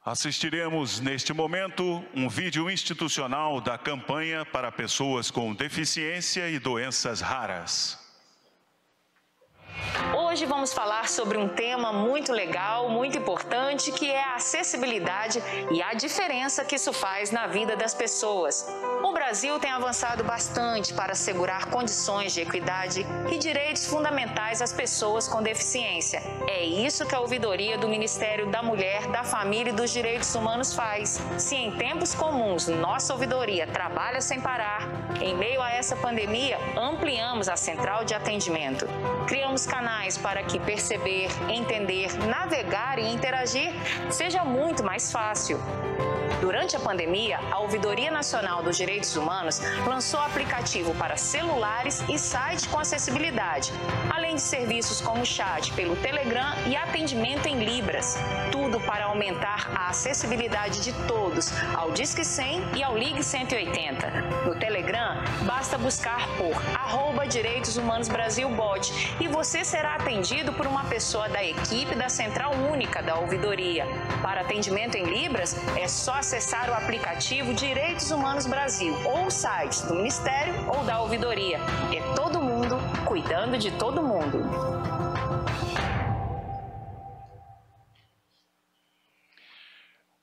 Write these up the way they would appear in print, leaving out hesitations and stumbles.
Assistiremos neste momento um vídeo institucional da campanha para pessoas com deficiência e doenças raras. Hoje vamos falar sobre um tema muito legal, muito importante, que é a acessibilidade e a diferença que isso faz na vida das pessoas. O Brasil tem avançado bastante para assegurar condições de equidade e direitos fundamentais às pessoas com deficiência. É isso que a ouvidoria do Ministério da Mulher, da Família e dos Direitos Humanos faz. Se em tempos comuns nossa ouvidoria trabalha sem parar, em meio a essa pandemia, ampliamos a central de atendimento. Criamos canais para que perceber, entender, navegar e interagir seja muito mais fácil. Durante a pandemia, a Ouvidoria Nacional dos Direitos Humanos lançou aplicativo para celulares e site com acessibilidade, além de serviços como chat pelo Telegram e atendimento em Libras. Tudo para aumentar a acessibilidade de todos ao Disque 100 e ao Ligue 180. No Telegram, basta buscar por @Direitos Humanos Brasil Bot e você será atendido por uma pessoa da equipe da Central Única da Ouvidoria. Para atendimento em Libras, é só acessar o aplicativo Direitos Humanos Brasil ou o site do Ministério ou da Ouvidoria. É todo mundo cuidando de todo mundo.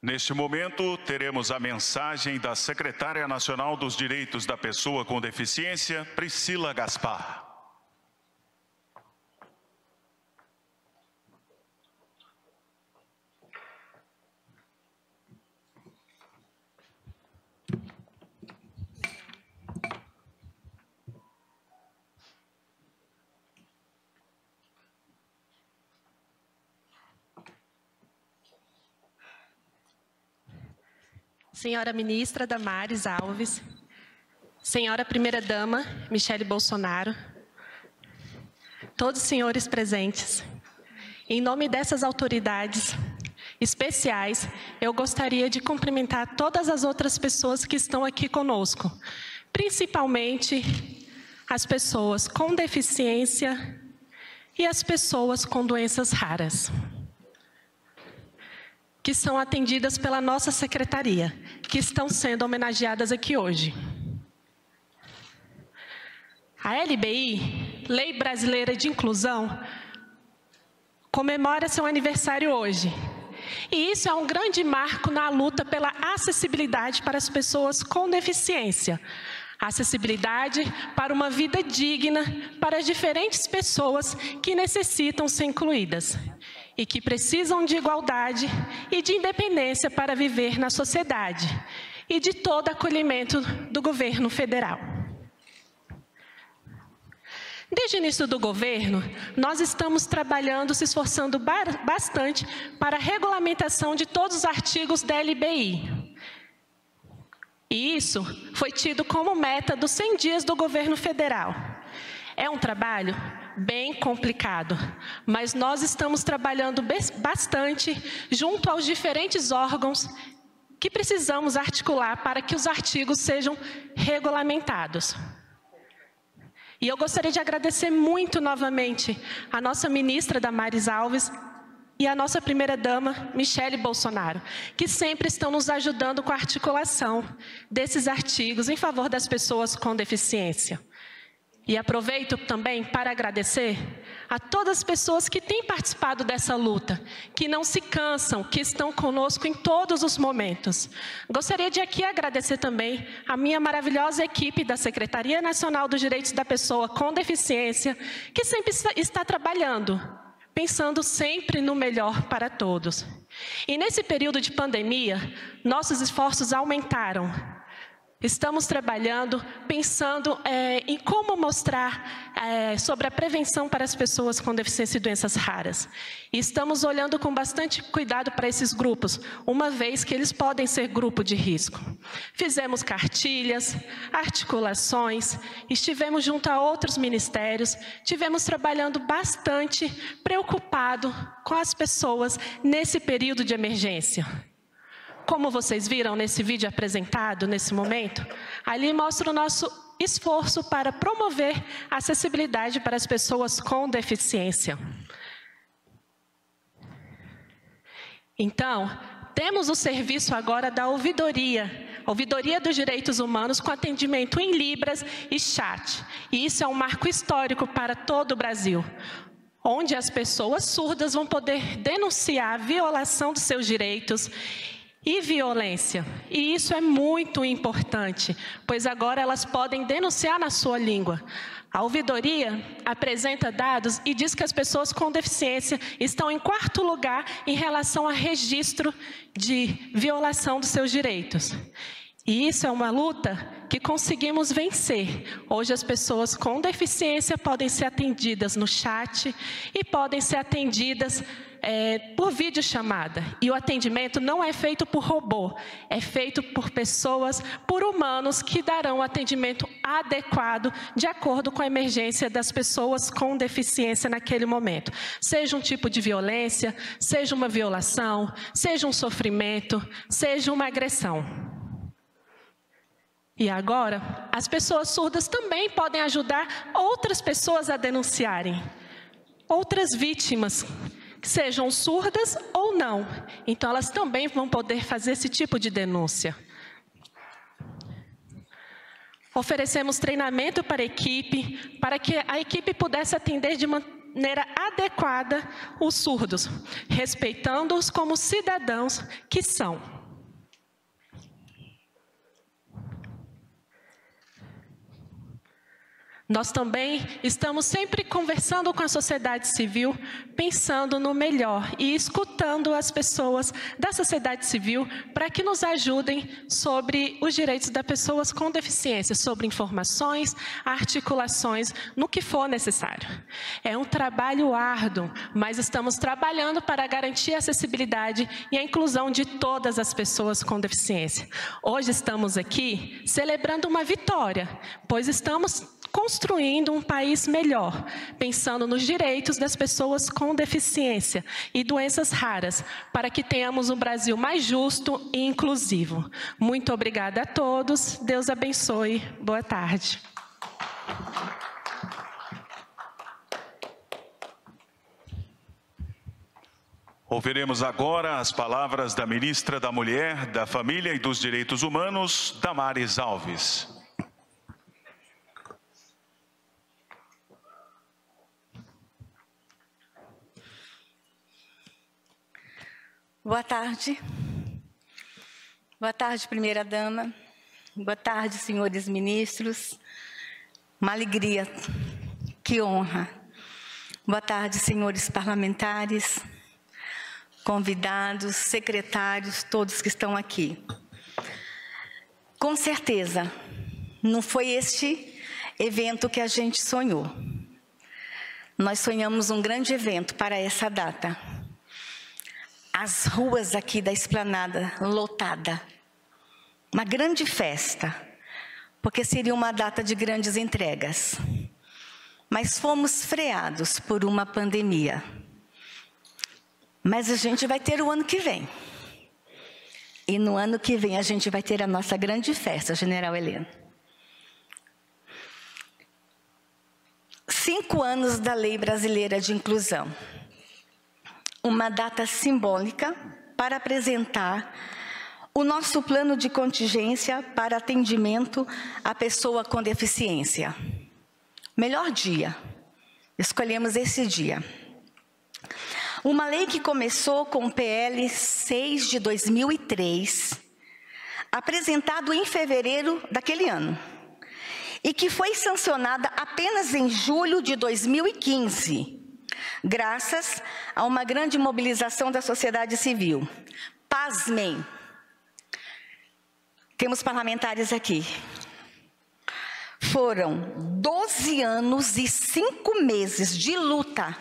Neste momento, teremos a mensagem da Secretária Nacional dos Direitos da Pessoa com Deficiência, Priscila Gaspar. Senhora Ministra Damares Alves, Senhora Primeira-Dama Michele Bolsonaro, todos os senhores presentes, em nome dessas autoridades especiais, eu gostaria de cumprimentar todas as outras pessoas que estão aqui conosco, principalmente as pessoas com deficiência e as pessoas com doenças raras, que são atendidas pela nossa secretaria, que estão sendo homenageadas aqui hoje. A LBI, Lei Brasileira de Inclusão, comemora seu aniversário hoje. E isso é um grande marco na luta pela acessibilidade para as pessoas com deficiência. Acessibilidade para uma vida digna para as diferentes pessoas que necessitam ser incluídas e que precisam de igualdade e de independência para viver na sociedade e de todo acolhimento do governo federal. Desde o início do governo, nós estamos trabalhando, se esforçando bastante para a regulamentação de todos os artigos da LBI. E isso foi tido como meta dos 100 dias do governo federal. É um trabalho bem complicado, mas nós estamos trabalhando bastante junto aos diferentes órgãos que precisamos articular para que os artigos sejam regulamentados. E eu gostaria de agradecer muito novamente a nossa ministra Damares Alves e a nossa primeira-dama Michele Bolsonaro, que sempre estão nos ajudando com a articulação desses artigos em favor das pessoas com deficiência. E aproveito também para agradecer a todas as pessoas que têm participado dessa luta, que não se cansam, que estão conosco em todos os momentos. Gostaria de aqui agradecer também a minha maravilhosa equipe da Secretaria Nacional dos Direitos da Pessoa com Deficiência, que sempre está trabalhando, pensando sempre no melhor para todos. E nesse período de pandemia, nossos esforços aumentaram. Estamos trabalhando, pensando em como mostrar sobre a prevenção para as pessoas com deficiência e doenças raras. E estamos olhando com bastante cuidado para esses grupos, uma vez que eles podem ser grupo de risco. Fizemos cartilhas, articulações, estivemos junto a outros ministérios, tivemos trabalhando bastante, preocupado com as pessoas nesse período de emergência. Como vocês viram nesse vídeo apresentado, nesse momento, ali mostra o nosso esforço para promover a acessibilidade para as pessoas com deficiência. Então, temos o serviço agora da ouvidoria dos direitos humanos com atendimento em Libras e chat. E isso é um marco histórico para todo o Brasil, onde as pessoas surdas vão poder denunciar a violação dos seus direitos e violência. E isso é muito importante, pois agora elas podem denunciar na sua língua. A ouvidoria apresenta dados e diz que as pessoas com deficiência estão em 4º lugar em relação a registro de violação dos seus direitos. E isso é uma luta que conseguimos vencer. Hoje as pessoas com deficiência podem ser atendidas no chat e podem ser atendidas por videochamada. E o atendimento não é feito por robô, é feito por pessoas, por humanos que darão atendimento adequado de acordo com a emergência das pessoas com deficiência naquele momento. Seja um tipo de violência, seja uma violação, seja um sofrimento, seja uma agressão. E agora, as pessoas surdas também podem ajudar outras pessoas a denunciarem, outras vítimas, que sejam surdas ou não. Então, elas também vão poder fazer esse tipo de denúncia. Oferecemos treinamento para a equipe, para que a equipe pudesse atender de maneira adequada os surdos, respeitando-os como cidadãos que são. Nós também estamos sempre conversando com a sociedade civil, pensando no melhor e escutando as pessoas da sociedade civil para que nos ajudem sobre os direitos das pessoas com deficiência, sobre informações, articulações, no que for necessário. É um trabalho árduo, mas estamos trabalhando para garantir a acessibilidade e a inclusão de todas as pessoas com deficiência. Hoje estamos aqui celebrando uma vitória, pois estamos construindo um país melhor, pensando nos direitos das pessoas com deficiência e doenças raras, para que tenhamos um Brasil mais justo e inclusivo. Muito obrigada a todos, Deus abençoe, boa tarde. Ouviremos agora as palavras da ministra da Mulher, da Família e dos Direitos Humanos, Damares Alves. Boa tarde. Boa tarde, primeira-dama. Boa tarde, senhores ministros. Uma alegria, que honra. Boa tarde, senhores parlamentares, convidados, secretários, todos que estão aqui. Com certeza, não foi este evento que a gente sonhou. Nós sonhamos um grande evento para essa data. As ruas aqui da Esplanada lotada, uma grande festa, porque seria uma data de grandes entregas. Mas fomos freados por uma pandemia. Mas a gente vai ter o ano que vem. E no ano que vem a gente vai ter a nossa grande festa, General Helena. 5 anos da Lei Brasileira de Inclusão. Uma data simbólica para apresentar o nosso plano de contingência para atendimento à pessoa com deficiência. Melhor dia, escolhemos esse dia. Uma lei que começou com o PL 6 de 2003, apresentado em fevereiro daquele ano, e que foi sancionada apenas em julho de 2015, graças a uma grande mobilização da sociedade civil. Pasmem, temos parlamentares aqui. Foram 12 anos e 5 meses de luta,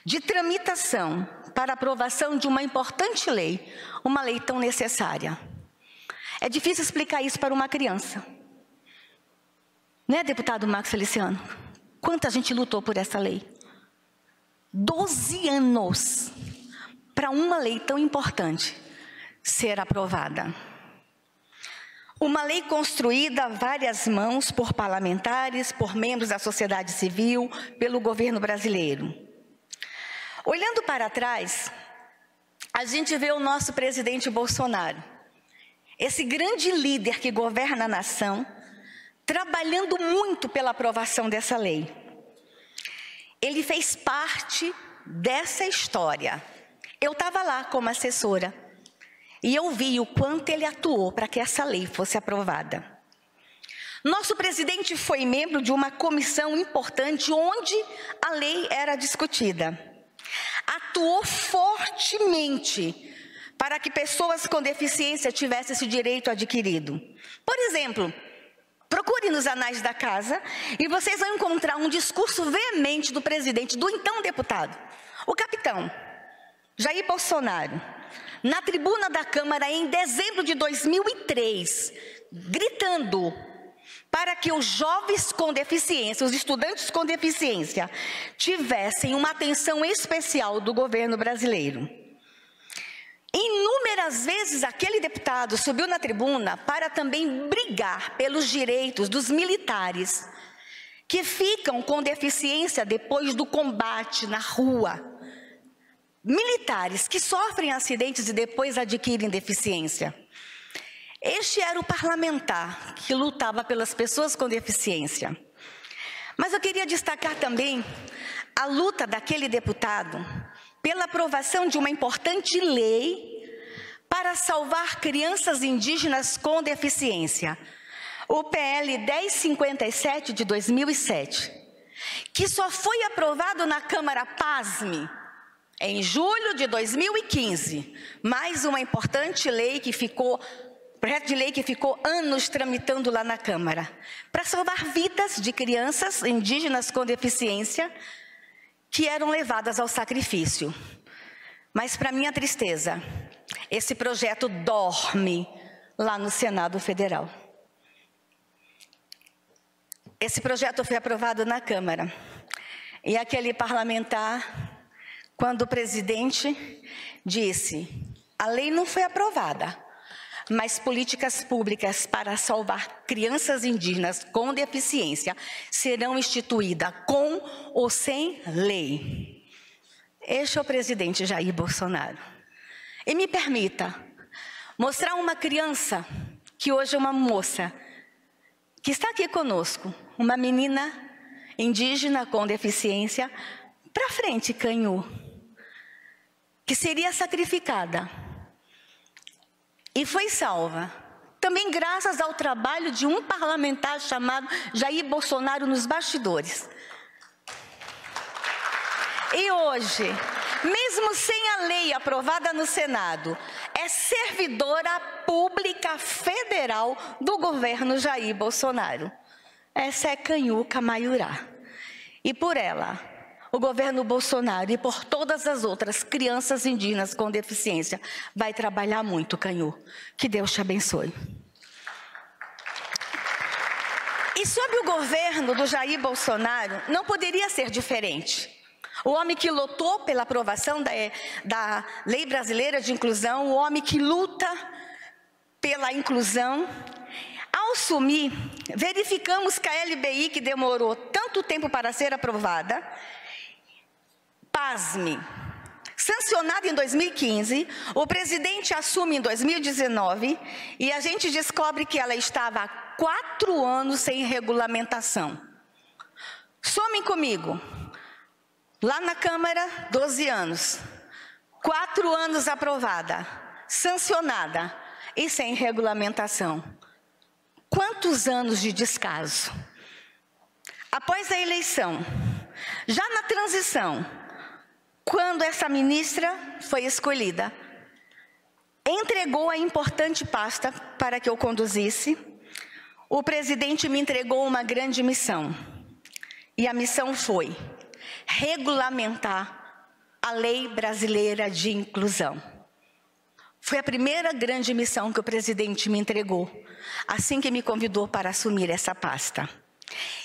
de tramitação para aprovação de uma importante lei, uma lei tão necessária. É difícil explicar isso para uma criança. Não é, deputado Marcos Feliciano? Quanta gente lutou por essa lei? 12 anos para uma lei tão importante ser aprovada. Uma lei construída a várias mãos por parlamentares, por membros da sociedade civil, pelo governo brasileiro. Olhando para trás, a gente vê o nosso presidente Bolsonaro, esse grande líder que governa a nação, trabalhando muito pela aprovação dessa lei. Ele fez parte dessa história. Eu estava lá como assessora e eu vi o quanto ele atuou para que essa lei fosse aprovada. Nosso presidente foi membro de uma comissão importante onde a lei era discutida. Atuou fortemente para que pessoas com deficiência tivessem esse direito adquirido. Por exemplo, procure nos anais da casa e vocês vão encontrar um discurso veemente do presidente, do então deputado, o capitão Jair Bolsonaro, na tribuna da Câmara em dezembro de 2003, gritando para que os jovens com deficiência, os estudantes com deficiência, tivessem uma atenção especial do governo brasileiro. Inúmeras vezes aquele deputado subiu na tribuna para também brigar pelos direitos dos militares que ficam com deficiência depois do combate na rua. Militares que sofrem acidentes e depois adquirem deficiência. Este era o parlamentar que lutava pelas pessoas com deficiência. Mas eu queria destacar também a luta daquele deputado pela aprovação de uma importante lei para salvar crianças indígenas com deficiência, o PL 1057 de 2007, que só foi aprovado na Câmara, pasme, em julho de 2015, mais uma importante lei que ficou, projeto de lei que ficou anos tramitando lá na Câmara, para salvar vidas de crianças indígenas com deficiência que eram levadas ao sacrifício. Mas, para minha tristeza, esse projeto dorme lá no Senado Federal. Esse projeto foi aprovado na Câmara. E aquele parlamentar, quando o presidente disse, a lei não foi aprovada, mas políticas públicas para salvar crianças indígenas com deficiência serão instituídas com ou sem lei. Este é o presidente Jair Bolsonaro. E me permita mostrar uma criança, que hoje é uma moça, que está aqui conosco, uma menina indígena com deficiência, para frente, Canhu, que seria sacrificada e foi salva, também graças ao trabalho de um parlamentar chamado Jair Bolsonaro nos bastidores. E hoje, mesmo sem a lei aprovada no Senado, é servidora pública federal do governo Jair Bolsonaro. Essa é Canhu Camaiurá. E por ela, o governo Bolsonaro e por todas as outras crianças indígenas com deficiência vai trabalhar muito, Canhu. Que Deus te abençoe. E sob o governo do Jair Bolsonaro, não poderia ser diferente. O homem que lutou pela aprovação da Lei Brasileira de Inclusão, o homem que luta pela inclusão. Ao assumir, verificamos que a LBI, que demorou tanto tempo para ser aprovada, pasme, sancionada em 2015, o presidente assume em 2019 e a gente descobre que ela estava há 4 anos sem regulamentação. Somem comigo. Lá na Câmara, 12 anos. 4 anos aprovada, sancionada e sem regulamentação. Quantos anos de descaso? Após a eleição, já na transição, quando essa ministra foi escolhida, entregou a importante pasta para que eu conduzisse, o presidente me entregou uma grande missão. E a missão foi regulamentar a Lei Brasileira de Inclusão. Foi a primeira grande missão que o presidente me entregou, assim que me convidou para assumir essa pasta.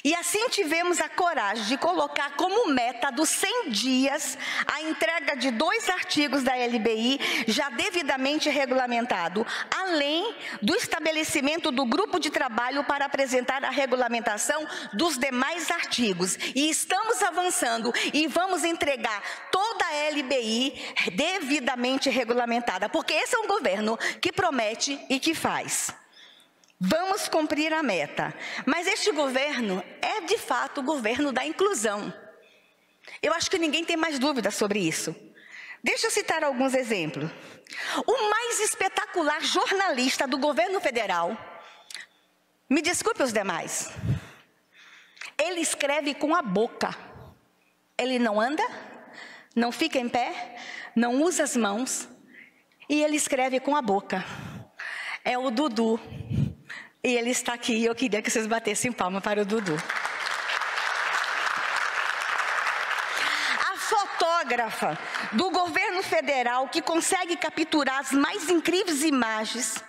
E assim tivemos a coragem de colocar como meta dos 100 dias a entrega de 2 artigos da LBI já devidamente regulamentado, além do estabelecimento do grupo de trabalho para apresentar a regulamentação dos demais artigos. E estamos avançando e vamos entregar toda a LBI devidamente regulamentada, porque esse é um governo que promete e que faz. Vamos cumprir a meta, mas este governo é de fato o governo da inclusão. Eu acho que ninguém tem mais dúvida sobre isso. Deixa eu citar alguns exemplos. O mais espetacular jornalista do governo federal, me desculpe os demais, ele escreve com a boca. Ele não anda, não fica em pé, não usa as mãos, e ele escreve com a boca. É o Dudu. E ele está aqui e eu queria que vocês batessem palma para o Dudu. A fotógrafa do governo federal que consegue capturar as mais incríveis imagens,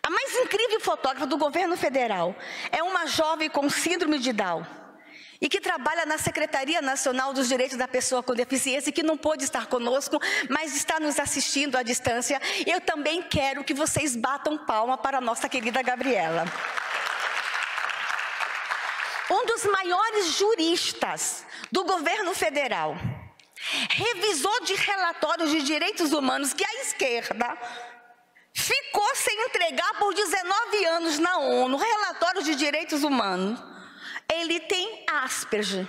a mais incrível fotógrafa do governo federal é uma jovem com síndrome de Down e que trabalha na Secretaria Nacional dos Direitos da Pessoa com Deficiência e que não pôde estar conosco, mas está nos assistindo à distância. Eu também quero que vocês batam palma para a nossa querida Gabriela. Um dos maiores juristas do governo federal, revisor de relatórios de direitos humanos que a esquerda ficou sem entregar por 19 anos na ONU, relatórios de direitos humanos. Ele tem Asperger.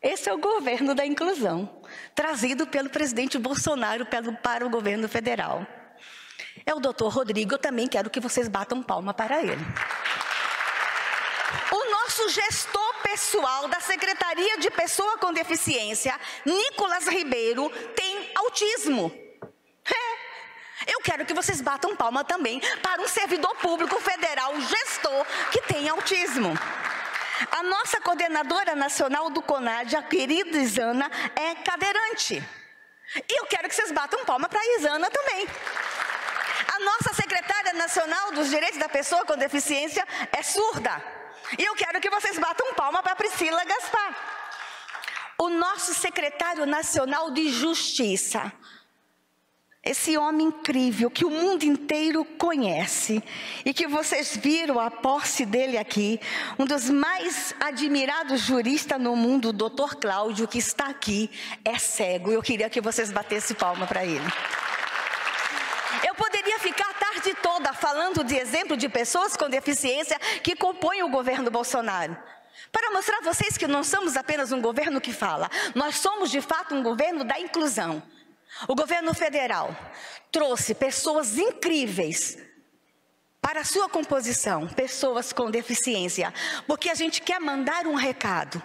Esse é o governo da inclusão, trazido pelo presidente Bolsonaro para o governo federal. É o doutor Rodrigo, eu também quero que vocês batam palma para ele. O nosso gestor pessoal da Secretaria de Pessoa com Deficiência, Nicolas Ribeiro, tem autismo. Eu quero que vocês batam palma também para um servidor público federal, gestor, que tem autismo. A nossa coordenadora nacional do CONAD, a querida Isana, é cadeirante. E eu quero que vocês batam palma para a Isana também. A nossa secretária nacional dos Direitos da Pessoa com Deficiência é surda. E eu quero que vocês batam palma para a Priscila Gaspar. O nosso secretário nacional de Justiça, esse homem incrível que o mundo inteiro conhece e que vocês viram a posse dele aqui, um dos mais admirados juristas no mundo, o doutor Cláudio, que está aqui, é cego. Eu queria que vocês batessem palma para ele. Eu poderia ficar a tarde toda falando de exemplo de pessoas com deficiência que compõem o governo Bolsonaro, para mostrar a vocês que não somos apenas um governo que fala, nós somos de fato um governo da inclusão. O governo federal trouxe pessoas incríveis para a sua composição, pessoas com deficiência, porque a gente quer mandar um recado.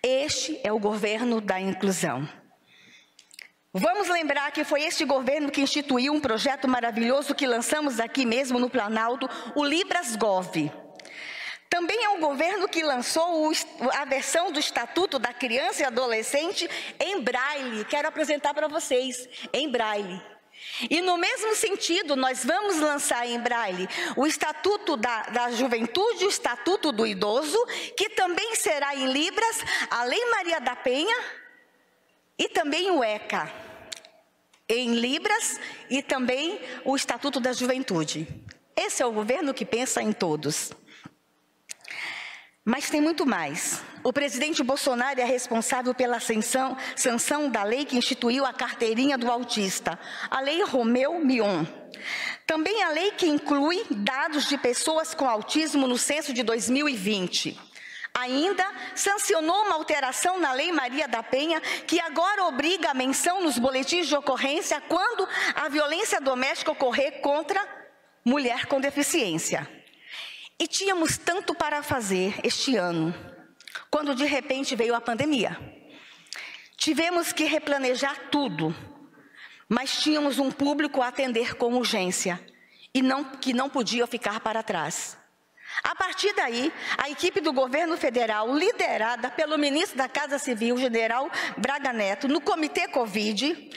Este é o governo da inclusão. Vamos lembrar que foi este governo que instituiu um projeto maravilhoso que lançamos aqui mesmo no Planalto, o LibrasGov. Também é um governo que lançou a versão do Estatuto da Criança e Adolescente em Braille. Quero apresentar para vocês, em Braille. E no mesmo sentido, nós vamos lançar em Braille o Estatuto da Juventude, o Estatuto do Idoso, que também será em Libras, a Lei Maria da Penha e também o ECA, em Libras, e também o Estatuto da Juventude. Esse é o governo que pensa em todos. Mas tem muito mais. O presidente Bolsonaro é responsável pela sanção da lei que instituiu a carteirinha do autista, a Lei Romeu Mion. Também a lei que inclui dados de pessoas com autismo no censo de 2020. Ainda sancionou uma alteração na Lei Maria da Penha, que agora obriga a menção nos boletins de ocorrência quando a violência doméstica ocorrer contra mulher com deficiência. E tínhamos tanto para fazer este ano, quando de repente veio a pandemia. Tivemos que replanejar tudo, mas tínhamos um público a atender com urgência e que não podia ficar para trás. A partir daí, a equipe do governo federal, liderada pelo ministro da Casa Civil, general Braga Neto, no Comitê Covid,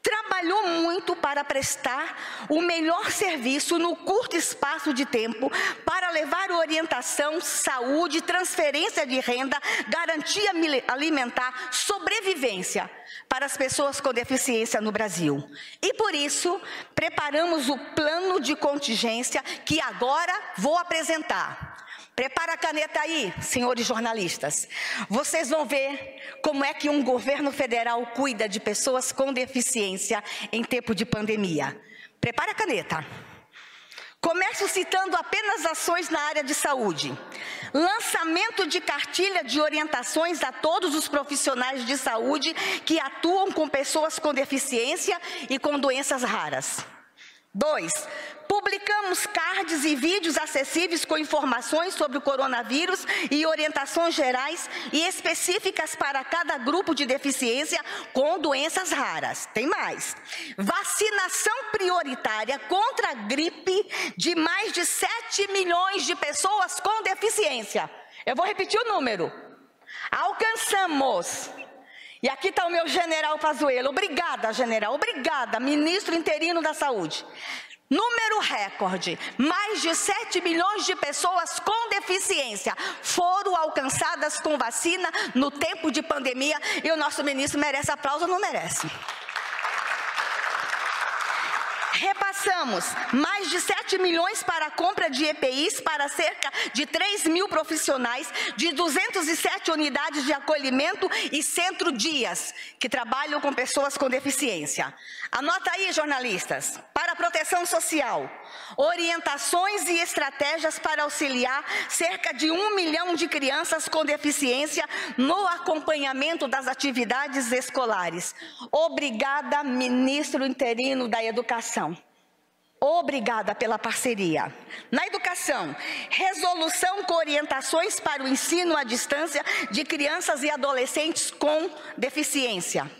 trabalhou muito para prestar o melhor serviço no curto espaço de tempo, para levar orientação, saúde, transferência de renda, garantia alimentar, sobrevivência para as pessoas com deficiência no Brasil. E por isso, preparamos o plano de contingência que agora vou apresentar. Prepara a caneta aí, senhores jornalistas. Vocês vão ver como é que um governo federal cuida de pessoas com deficiência em tempo de pandemia. Prepara a caneta. Começo citando apenas ações na área de saúde. Lançamento de cartilha de orientações a todos os profissionais de saúde que atuam com pessoas com deficiência e com doenças raras. 2. Publicamos cards e vídeos acessíveis com informações sobre o coronavírus e orientações gerais e específicas para cada grupo de deficiência com doenças raras. Tem mais. Vacinação prioritária contra a gripe de mais de 7 milhões de pessoas com deficiência. Eu vou repetir o número. Alcançamos. E aqui está o meu general Pazuello. Obrigada, general. Obrigada, ministro interino da Saúde. Número recorde, mais de 7 milhões de pessoas com deficiência foram alcançadas com vacina no tempo de pandemia. E o nosso ministro merece aplauso ou não merece? Repassamos mais de 7 milhões para a compra de EPIs para cerca de 3 mil profissionais de 207 unidades de acolhimento e centro-dias que trabalham com pessoas com deficiência. Anota aí, jornalistas, para a proteção social, orientações e estratégias para auxiliar cerca de 1 milhão de crianças com deficiência no acompanhamento das atividades escolares. Obrigada, ministro interino da Educação. Obrigada pela parceria. Na educação, resolução com orientações para o ensino à distância de crianças e adolescentes com deficiência.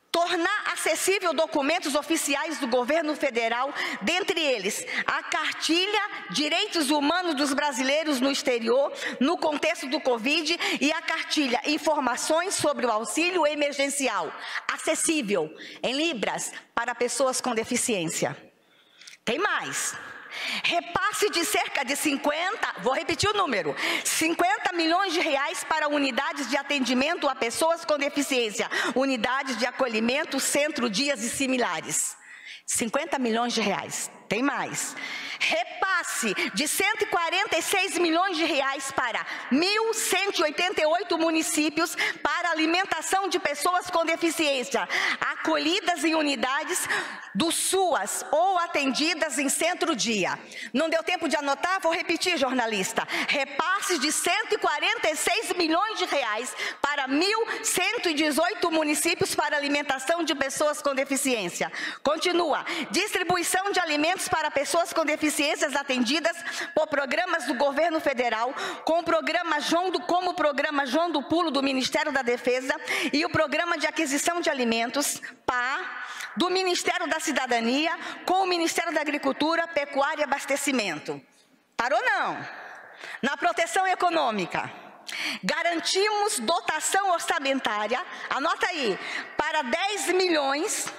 Tornar acessível documentos oficiais do governo federal, dentre eles a cartilha Direitos Humanos dos Brasileiros no Exterior, no contexto do Covid, e a cartilha Informações sobre o Auxílio Emergencial, acessível em libras para pessoas com deficiência. Tem mais. Repasse de cerca de 50, vou repetir o número, 50 milhões de reais para unidades de atendimento a pessoas com deficiência, unidades de acolhimento, centro-dias e similares. 50 milhões de reais. Tem mais. Repasse de 146 milhões de reais para 1.188 municípios para alimentação de pessoas com deficiência, acolhidas em unidades do SUAS ou atendidas em centro-dia. Não deu tempo de anotar? Vou repetir, jornalista. Repasses de 146 milhões de reais para 1.118 municípios para alimentação de pessoas com deficiência. Continua. Distribuição de alimentos para pessoas com deficiências atendidas por programas do governo federal, como o programa João do Pulo do Ministério da Defesa e o programa de aquisição de alimentos, PA, do Ministério da Cidadania, com o Ministério da Agricultura, Pecuária e Abastecimento. Parou não. Na proteção econômica, garantimos dotação orçamentária, anota aí, para 10 milhões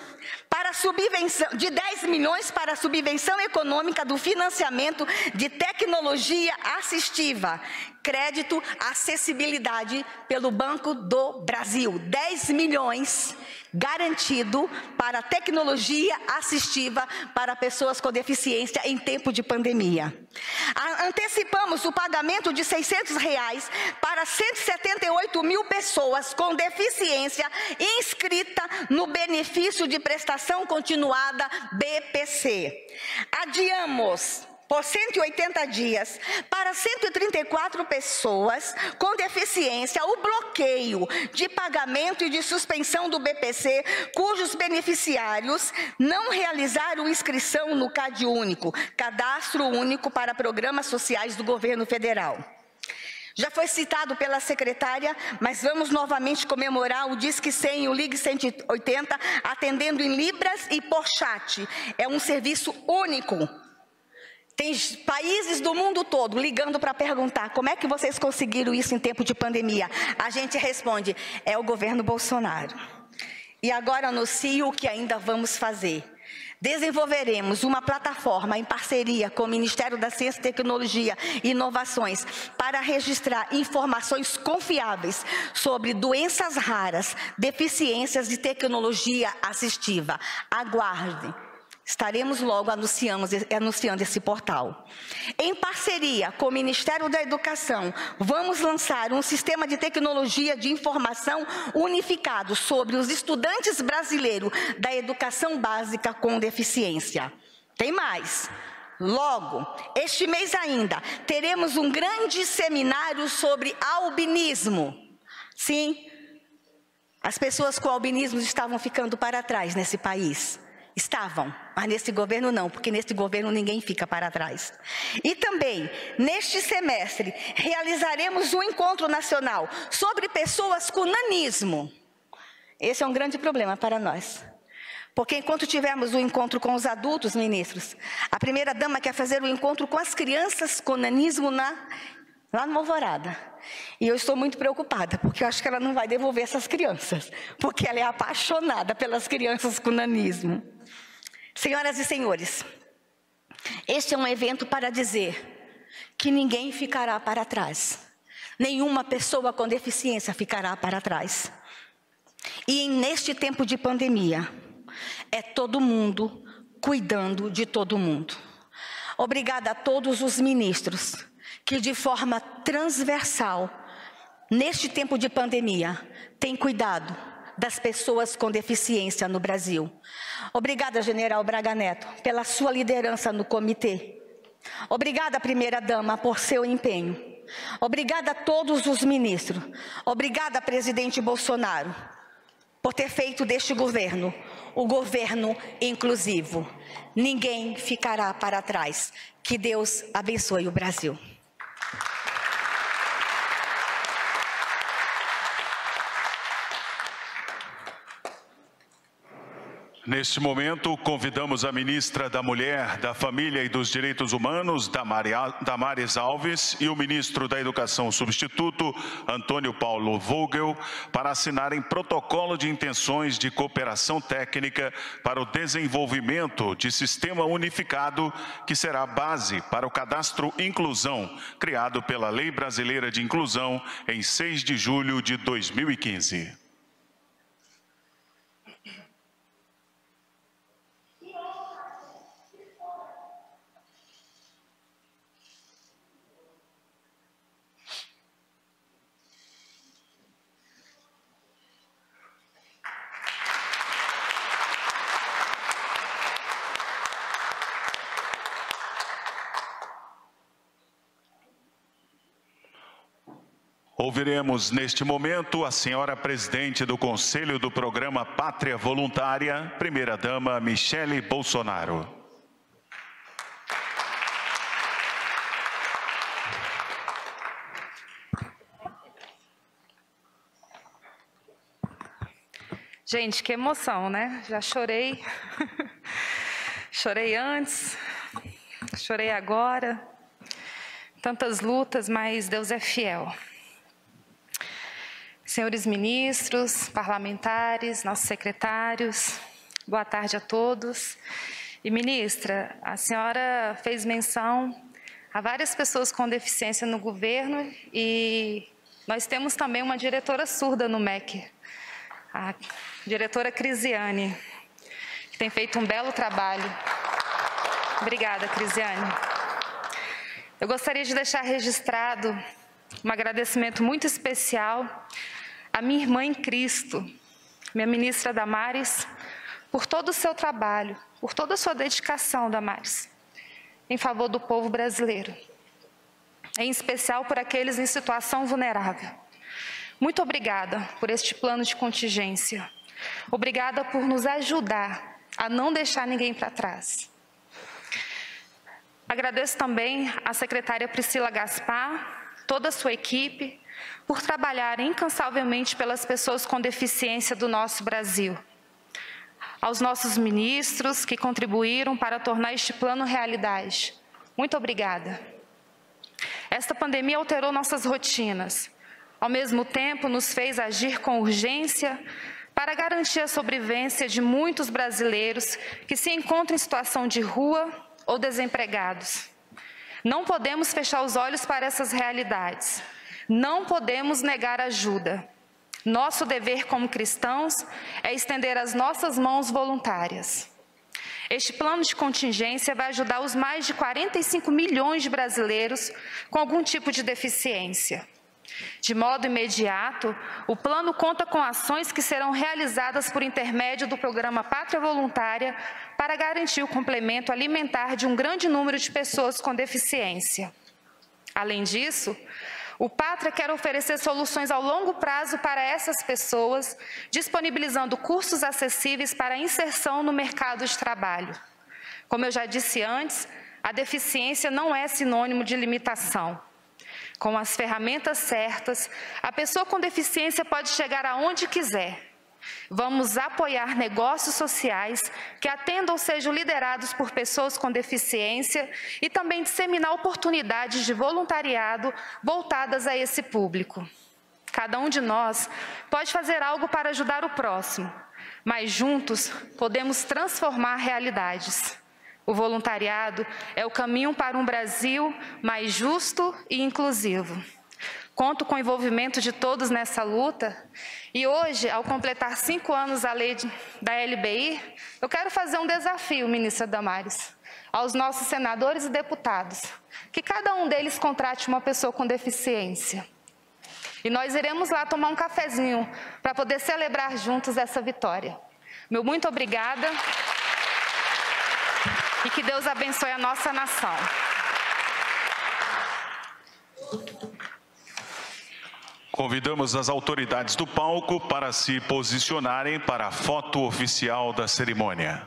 de 10 milhões para a subvenção econômica do financiamento de tecnologia assistiva, crédito acessibilidade pelo Banco do Brasil. 10 milhões garantido para tecnologia assistiva para pessoas com deficiência em tempo de pandemia. Antecipamos o pagamento de R$600 para 178 mil pessoas com deficiência inscrita no benefício de prestação continuada BPC. Adiamos por 180 dias para 134 pessoas com deficiência o bloqueio de pagamento e de suspensão do BPC, cujos beneficiários não realizaram inscrição no CAD único, Cadastro Único para Programas Sociais do Governo Federal. Já foi citado pela secretária, mas vamos novamente comemorar o Disque 100 e o Ligue 180, atendendo em libras e por chat. É um serviço único. Tem países do mundo todo ligando para perguntar como é que vocês conseguiram isso em tempo de pandemia. A gente responde, é o governo Bolsonaro. E agora anuncio o que ainda vamos fazer. Desenvolveremos uma plataforma em parceria com o Ministério da Ciência, Tecnologia e Inovações para registrar informações confiáveis sobre doenças raras, deficiências de tecnologia assistiva. Aguardem. Estaremos logo anunciando esse portal. Em parceria com o Ministério da Educação, vamos lançar um sistema de tecnologia de informação unificado sobre os estudantes brasileiros da educação básica com deficiência. Tem mais. Logo, este mês ainda, teremos um grande seminário sobre albinismo. Sim, as pessoas com albinismo estavam ficando para trás nesse país. Estavam, mas nesse governo não, porque nesse governo ninguém fica para trás. E também, neste semestre, realizaremos um encontro nacional sobre pessoas com nanismo. Esse é um grande problema para nós. Porque enquanto tivermos um encontro com os adultos, ministros, a primeira-dama quer fazer um encontro com as crianças com nanismo lá no Alvorada. E eu estou muito preocupada, porque eu acho que ela não vai devolver essas crianças, porque ela é apaixonada pelas crianças com nanismo. Senhoras e senhores, este é um evento para dizer que ninguém ficará para trás. Nenhuma pessoa com deficiência ficará para trás. E neste tempo de pandemia, é todo mundo cuidando de todo mundo. Obrigada a todos os ministros que de forma transversal, neste tempo de pandemia, têm cuidado das pessoas com deficiência no Brasil. Obrigada, General Braga Neto, pela sua liderança no comitê. Obrigada, primeira-dama, por seu empenho. Obrigada a todos os ministros. Obrigada, presidente Bolsonaro, por ter feito deste governo o governo inclusivo. Ninguém ficará para trás. Que Deus abençoe o Brasil. Neste momento, convidamos a ministra da Mulher, da Família e dos Direitos Humanos, Damares Alves, e o ministro da Educação substituto, Antônio Paulo Vogel, para assinarem protocolo de intenções de cooperação técnica para o desenvolvimento de sistema unificado que será base para o cadastro Inclusão, criado pela Lei Brasileira de Inclusão em 6 de julho de 2015. Ouviremos neste momento a senhora presidente do Conselho do Programa Pátria Voluntária, primeira-dama Michele Bolsonaro. Gente, que emoção, né? Já chorei. Chorei antes, chorei agora. Tantas lutas, mas Deus é fiel. Senhores ministros, parlamentares, nossos secretários, boa tarde a todos. E ministra, a senhora fez menção a várias pessoas com deficiência no governo e nós temos também uma diretora surda no MEC, a diretora Crisiane, que tem feito um belo trabalho. Obrigada, Crisiane. Eu gostaria de deixar registrado um agradecimento muito especial à minha irmã em Cristo, minha ministra Damares, por todo o seu trabalho, por toda a sua dedicação, Damares, em favor do povo brasileiro, em especial por aqueles em situação vulnerável. Muito obrigada por este plano de contingência. Obrigada por nos ajudar a não deixar ninguém para trás. Agradeço também à secretária Priscila Gaspar, toda a sua equipe, por trabalhar incansavelmente pelas pessoas com deficiência do nosso Brasil. Aos nossos ministros que contribuíram para tornar este plano realidade. Muito obrigada. Esta pandemia alterou nossas rotinas. Ao mesmo tempo, nos fez agir com urgência para garantir a sobrevivência de muitos brasileiros que se encontram em situação de rua ou desempregados. Não podemos fechar os olhos para essas realidades. Não podemos negar ajuda. Nosso dever como cristãos é estender as nossas mãos voluntárias. Este plano de contingência vai ajudar os mais de 45 milhões de brasileiros com algum tipo de deficiência. De modo imediato, o plano conta com ações que serão realizadas por intermédio do programa Pátria Voluntária para garantir o complemento alimentar de um grande número de pessoas com deficiência. Além disso, o Pátria quer oferecer soluções ao longo prazo para essas pessoas, disponibilizando cursos acessíveis para a inserção no mercado de trabalho. Como eu já disse antes, a deficiência não é sinônimo de limitação. Com as ferramentas certas, a pessoa com deficiência pode chegar aonde quiser. Vamos apoiar negócios sociais que atendam ou sejam liderados por pessoas com deficiência e também disseminar oportunidades de voluntariado voltadas a esse público. Cada um de nós pode fazer algo para ajudar o próximo, mas juntos podemos transformar realidades. O voluntariado é o caminho para um Brasil mais justo e inclusivo. Conto com o envolvimento de todos nessa luta e hoje, ao completar 5 anos a lei da LBI, eu quero fazer um desafio, ministra Damares, aos nossos senadores e deputados, que cada um deles contrate uma pessoa com deficiência. E nós iremos lá tomar um cafezinho para poder celebrar juntos essa vitória. Meu muito obrigada. E que Deus abençoe a nossa nação. Convidamos as autoridades do palco para se posicionarem para a foto oficial da cerimônia.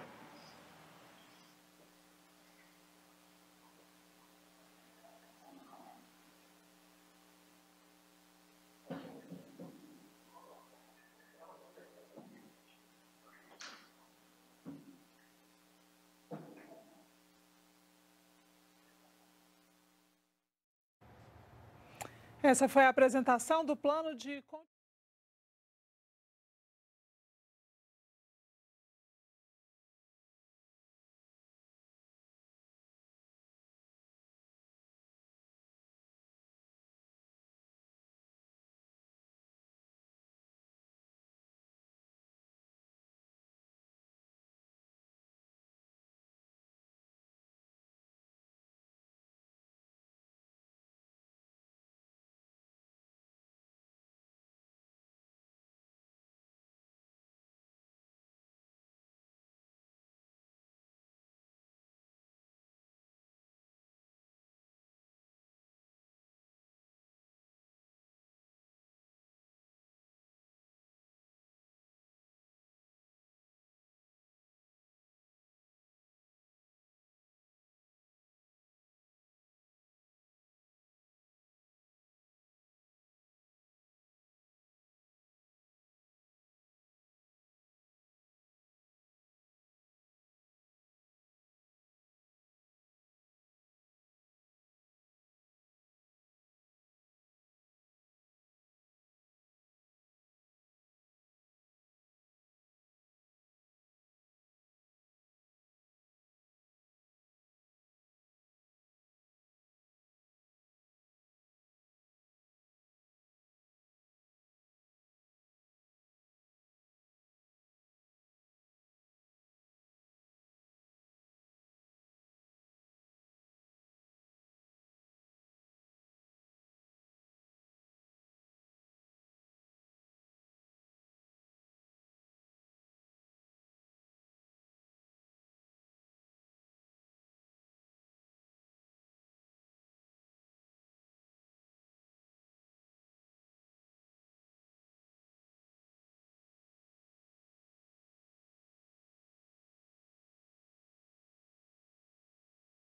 Essa foi a apresentação do plano de